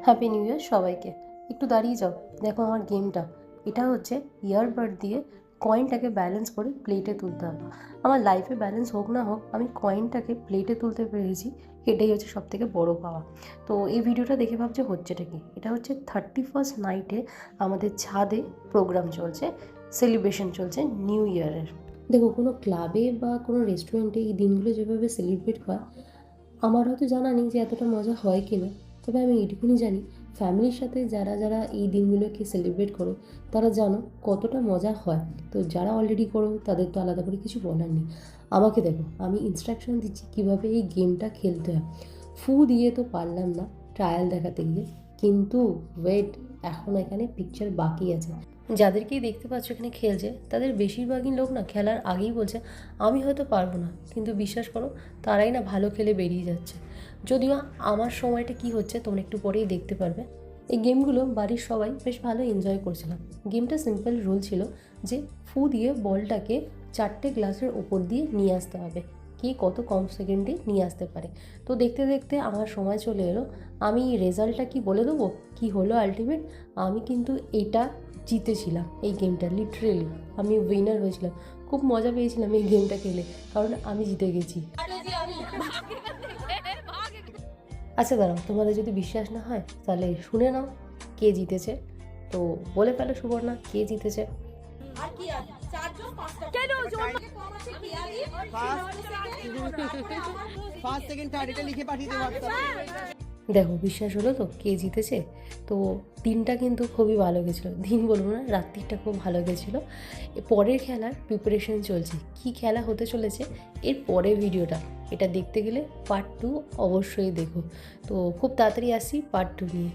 Happy new year সবাইকে। একটু দাঁড়িয়ে যাও, দেখো আমার গেমটা। এটা হচ্ছে ইয়ারবাড দিয়ে কয়েনটাকে ব্যালেন্স করে প্লেটে তুলতে হবে। আমার লাইফে ব্যালেন্স হোক না হোক, আমি কয়েনটাকে প্লেটে তুলতে পেরেছি, এটাই হচ্ছে সবথেকে বড় পাওয়া। তো এই ভিডিওটা দেখে ভাবছে হচ্ছেটা কি, এটা হচ্ছে 31st নাইটে আমাদের ছাদে প্রোগ্রাম চলছে, সেলিব্রেশন চলছে নিউ ইয়ারের। দেখো, কোনো ক্লাবে বা কোনো রেস্টুরেন্টে এই দিনগুলো যেভাবে সেলিব্রেট হয়, আমার হয়তো জানা নেই যে এতটা মজা হয় কি না। তবে আমি এইটুকুনি জানি, ফ্যামিলির সাথে যারা যারা এই দিনগুলোকে সেলিব্রেট করো তারা জানো কতটা মজা হয়। তো যারা অলরেডি করো তাদের তো আলাদা করে কিছু বলার নেই। আমাকে দেখো, আমি ইনস্ট্রাকশন দিচ্ছি কীভাবে এই গেমটা খেলতে হয়। ফু দিয়ে তো পারলাম না ট্রায়াল দেখাতে গিয়ে, কিন্তু ওয়েট, এখন এখানে পিকচার বাকি আছে। যাদেরকেই দেখতে পাচ্ছ এখানে খেলছে, তাদের বেশিরভাগই লোক না খেলার আগেই বলছে আমি হয়তো পারবো না, কিন্তু বিশ্বাস করো তারাই না ভালো খেলে বেরিয়ে যাচ্ছে। যদিও আমার সময়টা কি হচ্ছে তোমরা একটু পরেই দেখতে পারবে। এই গেমগুলো বাড়ির সবাই বেশ ভালো এনজয় করছিলাম। গেমটা সিম্পল রুল ছিল যে ফু দিয়ে বলটাকে 4টে গ্লাসের ওপর দিয়ে নিয়ে আসতে হবে, কে কত কম সেকেন্ডে নিয়ে আসতে পারে। তো দেখতে দেখতে আমার সময় চলে এলো। আমি রেজাল্টটা কি বলে দেবো, কি হলো আলটিমেট। আমি কিন্তু এটা জিতেছিলাম, এই গেমটা লিটারেলি আমি উইনার হয়েছিলাম। খুব মজা পেয়েছিলাম এই গেমটা খেলে, কারণ আমি জিতে গেছি। আচ্ছা দাঁড়াও, তোমাদের যদি বিশ্বাস না হয় তাহলে শুনে নাও কে জিতেছে। তো বলে ফেলো সুবর্ণা, কে জিতেছে। দেখো, বিশ্বাস হলো তো কে জিতেছে। তো দিনটা কিন্তু খুবই ভালো গেছিলো, দিন বলবো না, রাত্রিটা খুব ভালো গেছিলো। পরের খেলার প্রিপারেশন চলছে, কি খেলা হতে চলেছে এর পরের ভিডিওটা, এটা দেখতে গেলে পার্ট 2 অবশ্যই দেখো। তো খুব তাড়াতাড়ি আসি পার্ট 2 নিয়ে।